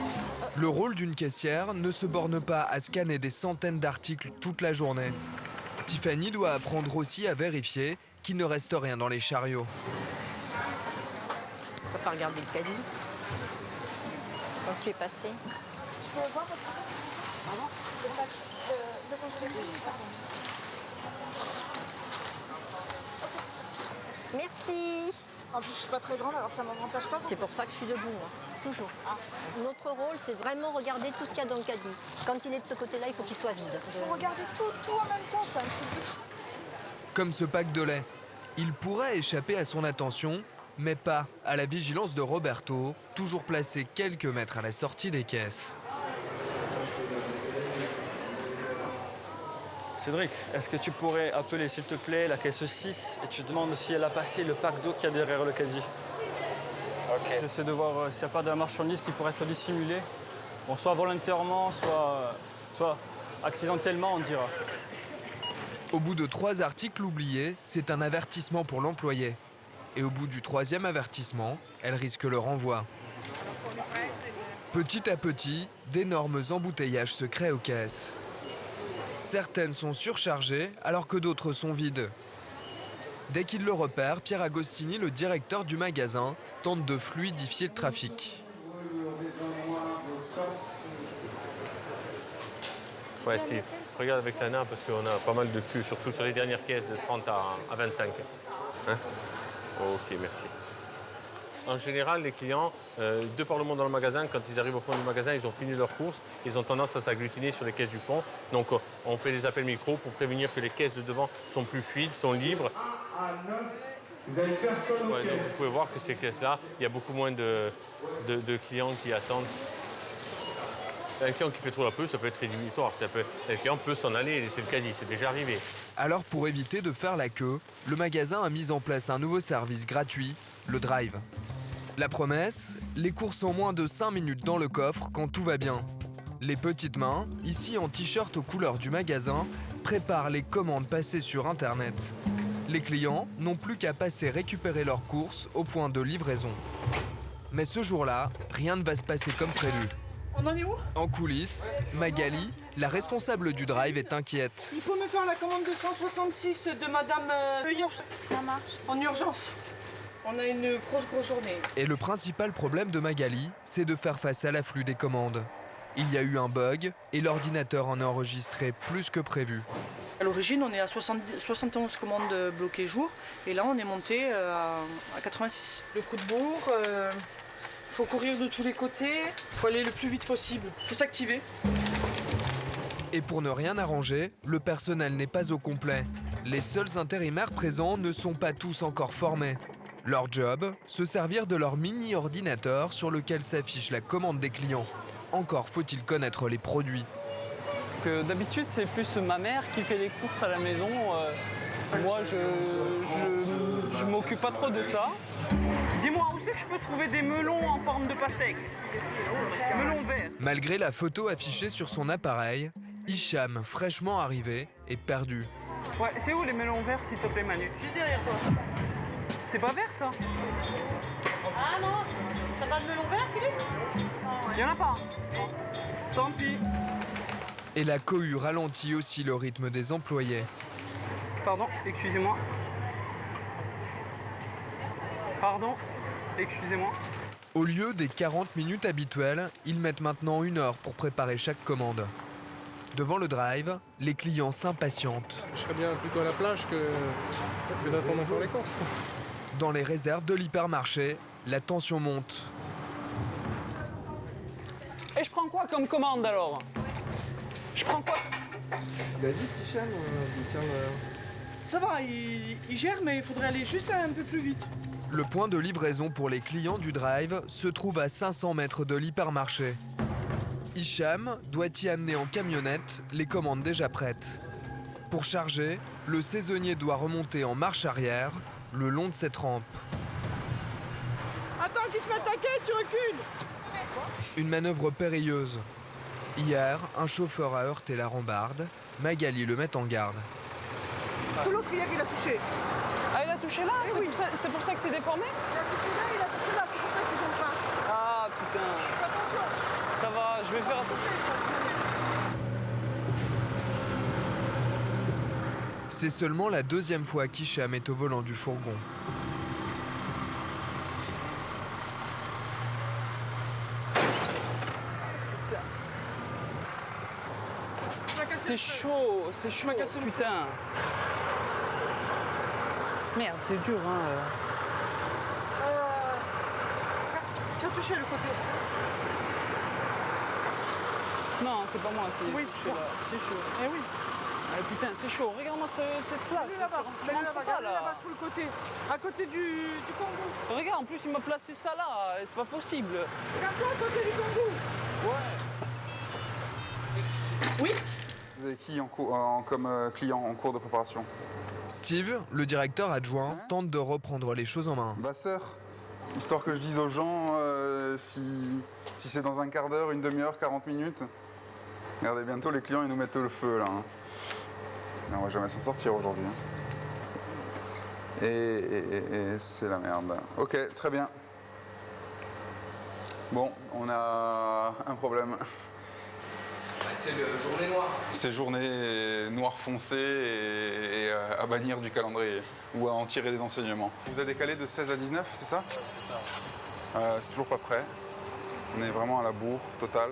[SPEAKER 1] Le rôle d'une caissière ne se borne pas à scanner des centaines d'articles toute la journée. Tiffany doit apprendre aussi à vérifier qu'il ne reste rien dans les chariots.
[SPEAKER 14] On peut pas regarder le caddie. Quand tu es passé.
[SPEAKER 13] Je peux voir votre sac? Pardon? Le sac de construction. Pardon.
[SPEAKER 14] Merci.
[SPEAKER 13] En plus, je suis pas très grande, alors ça m'avantage pas.
[SPEAKER 14] C'est pour ça que je suis debout, moi. Toujours. Notre rôle, c'est vraiment regarder tout ce qu'il y a dans le caddie. Quand il est de ce côté-là, il faut qu'il soit vide.
[SPEAKER 13] Il faut regarder tout en même temps, c'est un truc de fou.
[SPEAKER 1] Comme ce pack de lait. Il pourrait échapper à son attention, mais pas à la vigilance de Roberto, toujours placé quelques mètres à la sortie des caisses.
[SPEAKER 5] Cédric, est-ce que tu pourrais appeler, s'il te plaît, la caisse 6 et tu demandes si elle a passé le pack d'eau qu'il y a derrière le caddie? Ok. J'essaie de voir s'il n'y a pas de marchandise qui pourrait être dissimulée. Bon, soit volontairement, soit accidentellement, on dira.
[SPEAKER 1] Au bout de 3 articles oubliés, c'est un avertissement pour l'employé. Et au bout du 3e avertissement, elle risque le renvoi. Petit à petit, d'énormes embouteillages se créent aux caisses. Certaines sont surchargées alors que d'autres sont vides. Dès qu'il le repère, Pierre Agostini, le directeur du magasin, tente de fluidifier le trafic.
[SPEAKER 11] Ouais, si. Regarde avec la nappe parce qu'on a pas mal de culs, surtout sur les dernières caisses de 30 à 25. Hein? Ok, merci. En général, les clients, de par le monde dans le magasin, quand ils arrivent au fond du magasin, ils ont fini leur course, ils ont tendance à s'agglutiner sur les caisses du fond. Donc, on fait des appels micro pour prévenir que les caisses de devant sont plus fluides, sont libres.
[SPEAKER 15] Vous avez personne aux
[SPEAKER 11] Ouais, donc
[SPEAKER 15] caisses.
[SPEAKER 11] vous pouvez voir que ces caisses-là, il y a beaucoup moins de clients qui attendent. Un client qui fait trop la queue, ça peut être rédhibitoire. Un client peut s'en aller et laisser le caddie, c'est déjà arrivé.
[SPEAKER 1] Alors pour éviter de faire la queue, le magasin a mis en place un nouveau service gratuit, le Drive. La promesse, les courses en moins de 5 minutes dans le coffre quand tout va bien. Les petites mains, ici en t-shirt aux couleurs du magasin, prépare les commandes passées sur Internet. Les clients n'ont plus qu'à passer récupérer leurs courses au point de livraison. Mais ce jour-là, rien ne va se passer comme prévu.
[SPEAKER 16] On en est où?
[SPEAKER 1] En coulisses, Magali, la responsable du drive, est inquiète.
[SPEAKER 16] Il faut me faire la commande 266 de Madame Heuillons.
[SPEAKER 13] Ça marche.
[SPEAKER 16] En urgence. On a une grosse journée.
[SPEAKER 1] Et le principal problème de Magali, c'est de faire face à l'afflux des commandes. Il y a eu un bug et l'ordinateur en a enregistré plus que prévu.
[SPEAKER 16] À l'origine, on est à 71 commandes bloquées jour. Et là, on est monté à 86. Le coup de bourre, faut courir de tous les côtés. Faut aller le plus vite possible. Faut s'activer.
[SPEAKER 1] Et pour ne rien arranger, le personnel n'est pas au complet. Les seuls intérimaires présents ne sont pas tous encore formés. Leur job, se servir de leur mini-ordinateur sur lequel s'affiche la commande des clients. Encore faut-il connaître les produits.
[SPEAKER 5] D'habitude, c'est plus ma mère qui fait les courses à la maison. Moi, je m'occupe pas trop de ça.
[SPEAKER 16] Dis-moi, où c'est que je peux trouver des melons en forme de pastèque? Melons verts.
[SPEAKER 1] Malgré la photo affichée sur son appareil, Hicham, fraîchement arrivé, est perdu.
[SPEAKER 16] Ouais, c'est où les melons verts, s'il te plaît, Manu? Juste derrière toi. C'est pas vert, ça?
[SPEAKER 7] Ah non, t'as pas de melon vert, Philippe?
[SPEAKER 16] Il y en a pas. Tant pis.
[SPEAKER 1] Et la cohue ralentit aussi le rythme des employés.
[SPEAKER 16] Pardon, excusez-moi. Pardon, excusez-moi.
[SPEAKER 1] Au lieu des 40 minutes habituelles, ils mettent maintenant 1 heure pour préparer chaque commande. Devant le drive, les clients s'impatientent.
[SPEAKER 17] Je serais bien plutôt à la plage que d'attendre encore les courses.
[SPEAKER 1] Dans les réserves de l'hypermarché, la tension monte.
[SPEAKER 16] Et je prends quoi comme commande alors? Je prends quoi?
[SPEAKER 8] Il a dit, Hicham,
[SPEAKER 16] Ça va, il gère, mais il faudrait aller juste un peu plus vite.
[SPEAKER 1] Le point de livraison pour les clients du drive se trouve à 500 mètres de l'hypermarché. Hicham doit y amener en camionnette les commandes déjà prêtes. Pour charger, le saisonnier doit remonter en marche arrière le long de cette rampe.
[SPEAKER 16] Attends qu'il se mette à quai, tu recules.
[SPEAKER 1] Une manœuvre périlleuse. Hier, un chauffeur a heurté la rambarde. Magali le met en garde.
[SPEAKER 16] Parce que l'autre hier il a touché. Ah, il a touché là? C'est pour ça que c'est déformé? Il a touché là, il a touché là, c'est pour ça qu'ils ont pas. Ah putain. Attention. Ça va, je vais faire attention.
[SPEAKER 1] C'est seulement la 2e fois qu'Hicham est au volant du fourgon.
[SPEAKER 16] C'est chaud, putain. Merde, c'est dur, hein. Tu as touché le côté aussi. Non, c'est pas moi qui. Oui, c'est toi. C'est chaud. Eh oui. Ah, putain, c'est chaud. Regarde-moi cette place. Tu rentres pas là. Là-bas sur le côté, à côté du Congo. Regarde, en plus il m'a placé ça là. C'est pas possible. Regarde-toi à côté du Congo. Ouais. Oui.
[SPEAKER 2] Vous avez qui comme client en cours de préparation?
[SPEAKER 1] Steve, le directeur adjoint, tente de reprendre les choses en main.
[SPEAKER 2] Basseur, histoire que je dise aux gens si c'est dans un quart d'heure, une demi-heure, 40 minutes. Regardez, bientôt les clients ils nous mettent le feu là. Hein. On va jamais s'en sortir aujourd'hui. Hein. Et c'est la merde. Ok, très bien. Bon, on a un problème.
[SPEAKER 1] C'est le journée noire.
[SPEAKER 2] C'est journée noire foncée et à bannir du calendrier ou à en tirer des enseignements. Vous avez décalé de 16 à 19, c'est ça?
[SPEAKER 5] C'est ça.
[SPEAKER 2] C'est toujours pas prêt. On est vraiment à la bourre totale.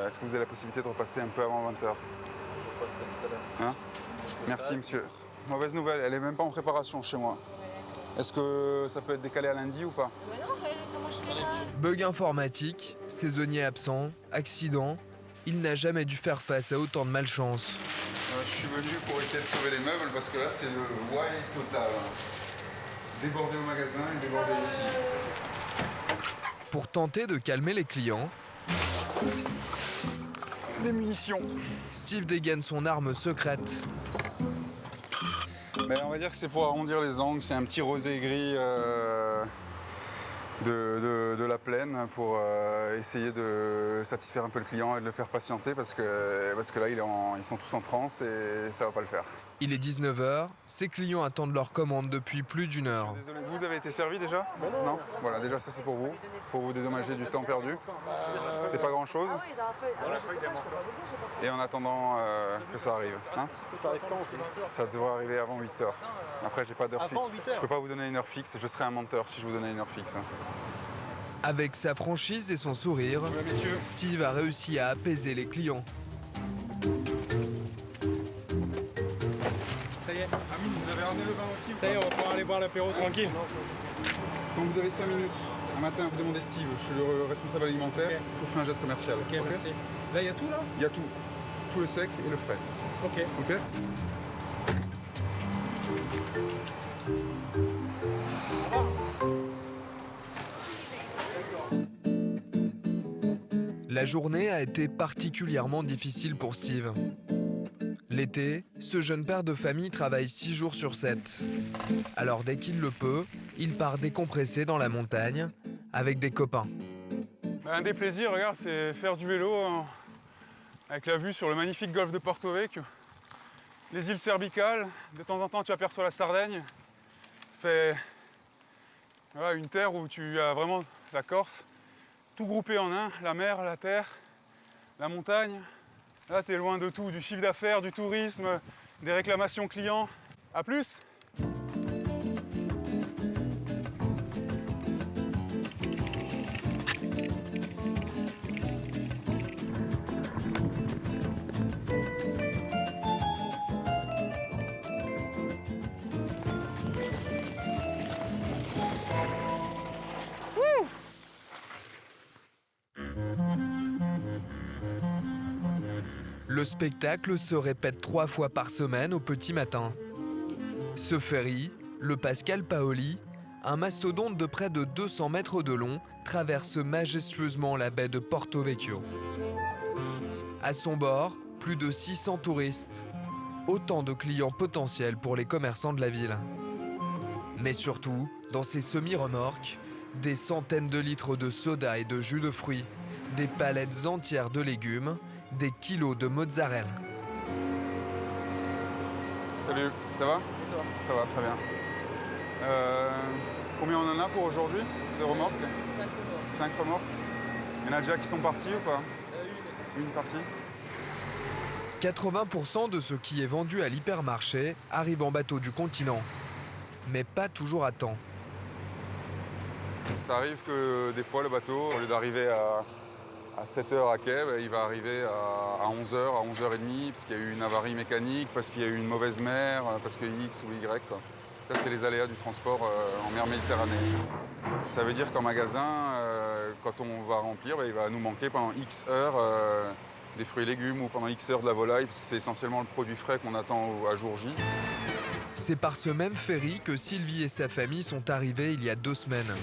[SPEAKER 2] Est-ce que vous avez la possibilité de repasser un peu avant 20h?
[SPEAKER 5] Je repasserai tout à l'heure.
[SPEAKER 2] Hein? Merci monsieur. Mauvaise nouvelle, elle est même pas en préparation chez moi. Est-ce que ça peut être décalé à lundi ou pas?
[SPEAKER 9] Comment je fais là?
[SPEAKER 1] Bug informatique, saisonnier absent, accident. Il n'a jamais dû faire face à autant de malchance.
[SPEAKER 2] Je suis venu pour essayer de sauver les meubles parce que là c'est le wild total. Débordé au magasin et débordé ici.
[SPEAKER 1] Pour tenter de calmer les clients,
[SPEAKER 2] des munitions.
[SPEAKER 1] Steve dégaine son arme secrète.
[SPEAKER 2] Mais on va dire que c'est pour arrondir les angles, c'est un petit rosé gris de la plaine pour essayer de satisfaire un peu le client et de le faire patienter parce que là, ils sont tous en transe et ça va pas le faire.
[SPEAKER 1] Il est 19 h, ses clients attendent leur commande depuis plus d'1 heure.
[SPEAKER 2] Désolé, vous avez été servi déjà? Non. Voilà, déjà ça c'est pour vous dédommager du temps perdu. C'est pas grand chose. Et en attendant que ça arrive. Hein?
[SPEAKER 12] Ça arrive quand aussi?
[SPEAKER 2] Ça devrait arriver avant 8 h. Après, j'ai pas d'heure fixe.
[SPEAKER 12] Avant 8 heures?
[SPEAKER 2] Je peux pas vous donner une heure fixe, je serais un menteur si je vous donnais une heure fixe.
[SPEAKER 1] Avec sa franchise et son sourire, Steve a réussi à apaiser les clients.
[SPEAKER 17] Ça y est, Amine, vous avez ramené le vin aussi? Ça y est, on va pouvoir aller boire l'apéro tranquille.
[SPEAKER 2] Quand vous avez 5 minutes, un matin, vous demandez Steve, je suis le responsable alimentaire, je vous ferai un geste commercial.
[SPEAKER 17] Ok, merci. Là, il y a tout là?
[SPEAKER 2] Il y a tout. Tout le sec et le frais.
[SPEAKER 17] Ok.
[SPEAKER 2] Ok.
[SPEAKER 1] La journée a été particulièrement difficile pour Steve. L'été, ce jeune père de famille travaille 6 jours sur 7. Alors dès qu'il le peut, il part décompresser dans la montagne avec des copains.
[SPEAKER 2] Un des plaisirs, regarde, c'est faire du vélo avec la vue sur le magnifique golfe de Porto Vecchio. Les îles Cerbicales, de temps en temps tu aperçois la Sardaigne. Ça fait voilà, une terre où tu as vraiment la Corse, tout groupé en un, la mer, la terre, la montagne. Là, tu es loin de tout, du chiffre d'affaires, du tourisme, des réclamations clients. À plus!
[SPEAKER 1] Le spectacle se répète 3 fois par semaine au petit matin. Ce ferry, le Pascal Paoli, un mastodonte de près de 200 mètres de long, traverse majestueusement la baie de Porto Vecchio. À son bord, plus de 600 touristes. Autant de clients potentiels pour les commerçants de la ville. Mais surtout, dans ces semi-remorques, des centaines de litres de soda et de jus de fruits, des palettes entières de légumes, des kilos de mozzarella.
[SPEAKER 2] Salut, ça va? Ça va, très bien. Combien on en a pour aujourd'hui de remorques? 5 remorques. Il y en a déjà qui sont partis ou pas? Une partie.
[SPEAKER 1] 80% de ce qui est vendu à l'hypermarché arrive en bateau du continent, mais pas toujours à temps.
[SPEAKER 2] Ça arrive que des fois le bateau, au lieu d'arriver à 7 h à quai, il va arriver à 11 h, à 11 h 30, parce qu'il y a eu une avarie mécanique, parce qu'il y a eu une mauvaise mer, parce que X ou Y. Quoi. Ça, c'est les aléas du transport en mer Méditerranée. Ça veut dire qu'en magasin, quand on va remplir, il va nous manquer pendant X heures des fruits et légumes ou pendant X heures de la volaille, parce que c'est essentiellement le produit frais qu'on attend à jour J.
[SPEAKER 1] C'est par ce même ferry que Sylvie et sa famille sont arrivés il y a 2 semaines.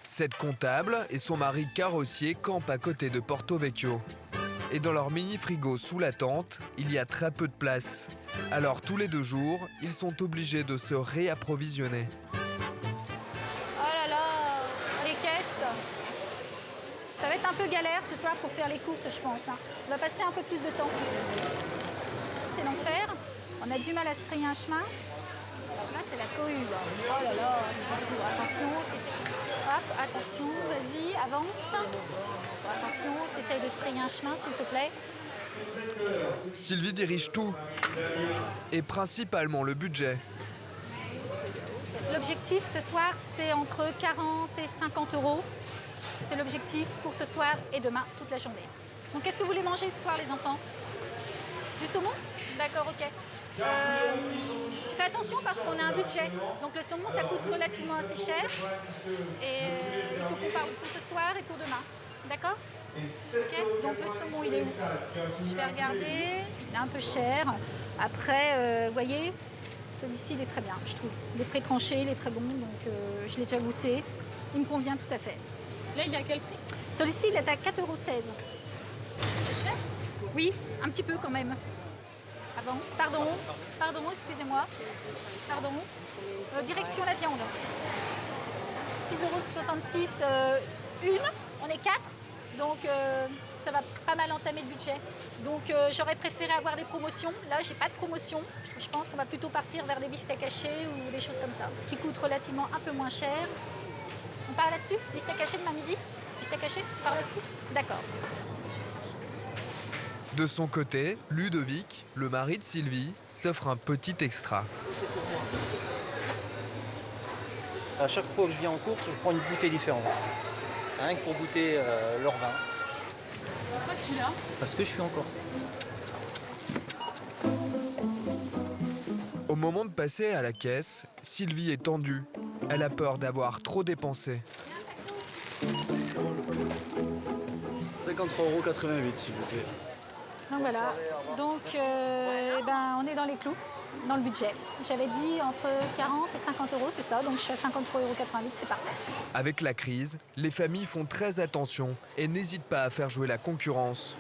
[SPEAKER 1] Cette comptable et son mari carrossier campent à côté de Porto Vecchio. Et dans leur mini-frigo sous la tente, il y a très peu de place. Alors tous les 2 jours, ils sont obligés de se réapprovisionner.
[SPEAKER 18] Oh là là, les caisses. Ça va être un peu galère ce soir pour faire les courses, je pense. On va passer un peu plus de temps. C'est l'enfer. On a du mal à se frayer un chemin. Là, c'est la cohue. Oh là là, c'est bon. Attention. Hop, attention, vas-y, avance. Attention, essaye de te frayer un chemin, s'il te plaît.
[SPEAKER 1] Sylvie dirige tout. Et principalement le budget.
[SPEAKER 18] L'objectif ce soir, c'est entre 40 et 50 euros. C'est l'objectif pour ce soir et demain, toute la journée. Donc, qu'est-ce que vous voulez manger ce soir, les enfants? Du saumon? D'accord, ok. Tu fais attention parce qu'on a un budget. Donc le saumon, ça coûte relativement assez cher. Et il faut qu'on parle pour ce soir et pour demain. D'accord? Ok. Donc le saumon, il est où? Je vais regarder. Il est un peu cher. Après, vous voyez, celui-ci, il est très bien, je trouve. Il est pré-tranché, il est très bon. Donc je l'ai déjà goûté. Il me convient tout à fait.
[SPEAKER 7] Là, il est à quel prix?
[SPEAKER 18] Celui-ci, il est à 4,16 €.
[SPEAKER 7] C'est cher?
[SPEAKER 18] Oui, un petit peu quand même. Avance, pardon, excusez-moi. Pardon. Direction la viande. 6,66 € une, on est 4, donc ça va pas mal entamer le budget. Donc j'aurais préféré avoir des promotions. Là, j'ai pas de promotion. Je pense qu'on va plutôt partir vers des beefsteaks hachés ou des choses comme ça, qui coûtent relativement un peu moins cher. On part là-dessus? Beefsteak haché demain midi? Beefsteak haché? On part là-dessus? D'accord.
[SPEAKER 1] De son côté, Ludovic, le mari de Sylvie, s'offre un petit extra.
[SPEAKER 19] À chaque fois que je viens en course, je prends une bouteille différente. Rien que pour goûter leur vin.
[SPEAKER 13] Pourquoi celui-là?
[SPEAKER 19] Parce que je suis en Corse.
[SPEAKER 1] Au moment de passer à la caisse, Sylvie est tendue. Elle a peur d'avoir trop dépensé.
[SPEAKER 19] 53,88 € s'il vous plaît.
[SPEAKER 18] Donc voilà, donc on est dans les clous, dans le budget. J'avais dit entre 40 et 50 €, c'est ça, donc je suis à 53,88 €, c'est parfait.
[SPEAKER 1] Avec la crise, les familles font très attention et n'hésitent pas à faire jouer la concurrence.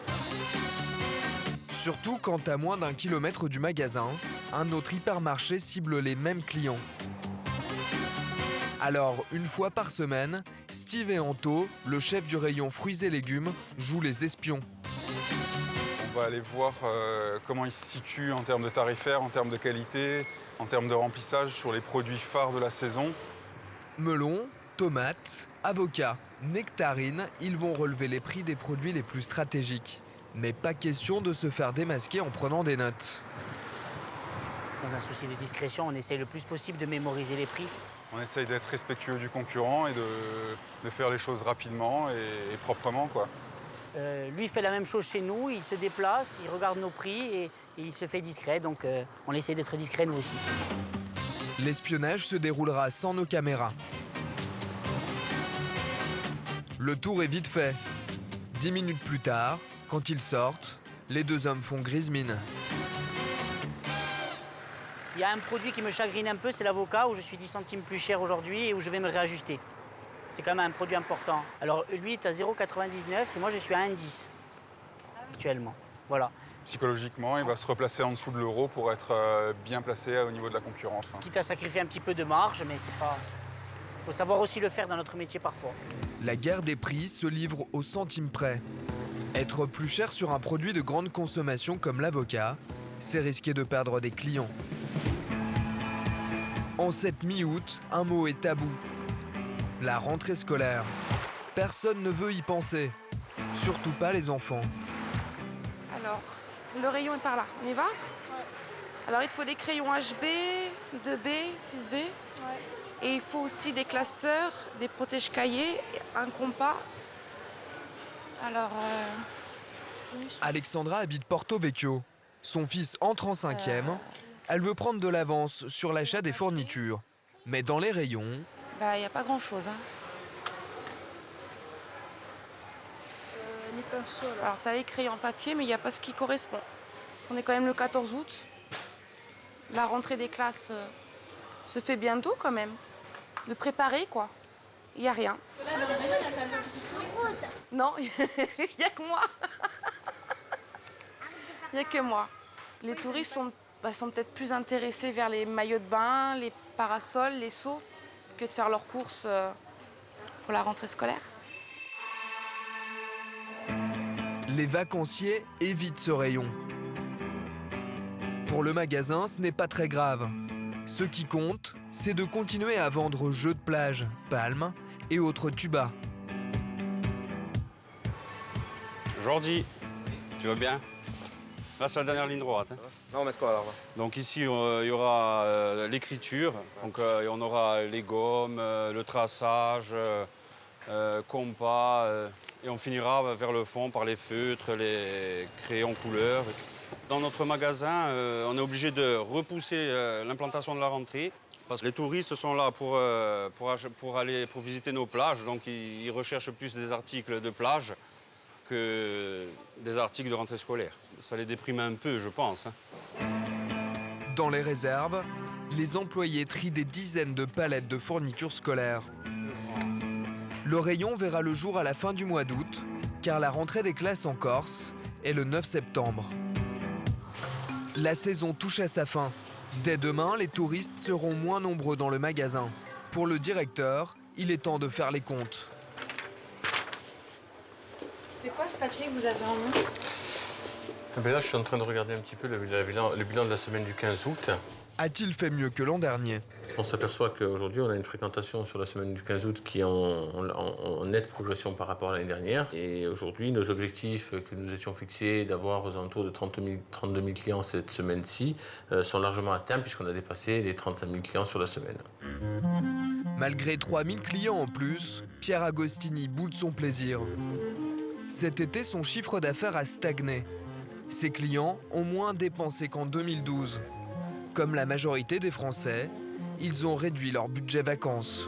[SPEAKER 1] Surtout quand à moins d'1 kilomètre du magasin, un autre hypermarché cible les mêmes clients. Alors, une fois par semaine, Steve et Anto, le chef du rayon fruits et légumes, jouent les espions.
[SPEAKER 2] On va aller voir comment ils se situent en termes de tarifaires, en termes de qualité, en termes de remplissage sur les produits phares de la saison.
[SPEAKER 1] Melons, tomates, avocats, nectarines, ils vont relever les prix des produits les plus stratégiques. Mais pas question de se faire démasquer en prenant des notes.
[SPEAKER 20] Dans un souci de discrétion, on essaie le plus possible de mémoriser les prix.
[SPEAKER 2] On essaye d'être respectueux du concurrent et de faire les choses rapidement et proprement, quoi.
[SPEAKER 20] Lui fait la même chose chez nous, il se déplace, il regarde nos prix et il se fait discret, donc on essaie d'être discret nous aussi.
[SPEAKER 1] L'espionnage se déroulera sans nos caméras. Le tour est vite fait. 10 minutes plus tard, quand ils sortent, les deux hommes font grise mine.
[SPEAKER 20] Il y a un produit qui me chagrine un peu, c'est l'avocat, où je suis 10 centimes plus cher aujourd'hui et où je vais me réajuster. C'est quand même un produit important. Alors lui est à 0,99 et moi je suis à 1,10 actuellement. Voilà.
[SPEAKER 2] Psychologiquement, il va se replacer en dessous de l'euro pour être bien placé au niveau de la concurrence.
[SPEAKER 20] Quitte à sacrifier un petit peu de marge, mais c'est pas... faut savoir aussi le faire dans notre métier parfois.
[SPEAKER 1] La guerre des prix se livre au centime près. Être plus cher sur un produit de grande consommation comme l'avocat, c'est risquer de perdre des clients. En cette mi-août, un mot est tabou. La rentrée scolaire. Personne ne veut y penser. Surtout pas les enfants.
[SPEAKER 21] Alors, le rayon est par là. On y va? Alors, il te faut des crayons HB, 2B, 6B. Et il faut aussi des classeurs, des protège-cahiers, un compas. Alors...
[SPEAKER 1] Alexandra habite Porto Vecchio. Son fils entre en 5e. Elle veut prendre de l'avance sur l'achat des fournitures. Mais dans les rayons...
[SPEAKER 21] Bah, il n'y a pas grand-chose. Hein.
[SPEAKER 13] Les pinceaux, là.
[SPEAKER 21] Alors, tu as les crayons en papier, mais il n'y a pas ce qui correspond. On est quand même le 14 août. La rentrée des classes se fait bientôt, quand même. De préparer, quoi. Il n'y a rien.
[SPEAKER 13] Là, dans le rayon, il n'y a pas le rose.
[SPEAKER 21] Non, il n'y a que moi. Il n'y a que moi. Les touristes sont peut-être plus intéressés vers les maillots de bain, les parasols, les seaux, que de faire leurs courses pour la rentrée scolaire.
[SPEAKER 1] Les vacanciers évitent ce rayon. Pour le magasin, ce n'est pas très grave. Ce qui compte, c'est de continuer à vendre jeux de plage, palmes et autres tubas.
[SPEAKER 22] Jordi, tu vas bien? Là, c'est la dernière ligne droite. Hein.
[SPEAKER 8] Là, on met quoi alors?
[SPEAKER 22] Donc ici, il y aura l'écriture. Donc on aura les gommes, le traçage, compas. Et on finira vers le fond par les feutres, les crayons couleurs. Dans notre magasin, on est obligé de repousser l'implantation de la rentrée. Parce que les touristes sont là pour visiter nos plages. Donc ils recherchent plus des articles de plage que des articles de rentrée scolaire. Ça les déprime un peu, je pense. Hein.
[SPEAKER 1] Dans les réserves, les employés trient des dizaines de palettes de fournitures scolaires. Le rayon verra le jour à la fin du mois d'août, car la rentrée des classes en Corse est le 9 septembre. La saison touche à sa fin. Dès demain, les touristes seront moins nombreux dans le magasin. Pour le directeur, Il est temps de faire les comptes.
[SPEAKER 13] C'est quoi ce papier que vous avez en main?
[SPEAKER 11] Là, je suis en train de regarder un petit peu le bilan de la semaine du 15 août.
[SPEAKER 1] A-t-il fait mieux que l'an dernier?
[SPEAKER 11] On s'aperçoit qu'aujourd'hui, on a une fréquentation sur la semane du 15 août qui est en nette progression par rapport à l'année dernière. Et aujourd'hui, nos objectifs que nous étions fixés d'avoir aux alentours de 32 000 clients cette semaine-ci sont largement atteints puisqu'on a dépassé les 35 000 clients sur la semaine.
[SPEAKER 1] Malgré 3 000 clients en plus, Pierre Agostini boude son plaisir. Cet été, son chiffre d'affaires a stagné. Ses clients ont moins dépensé qu'en 2012. Comme la majorité des Français, ils ont réduit leur budget vacances.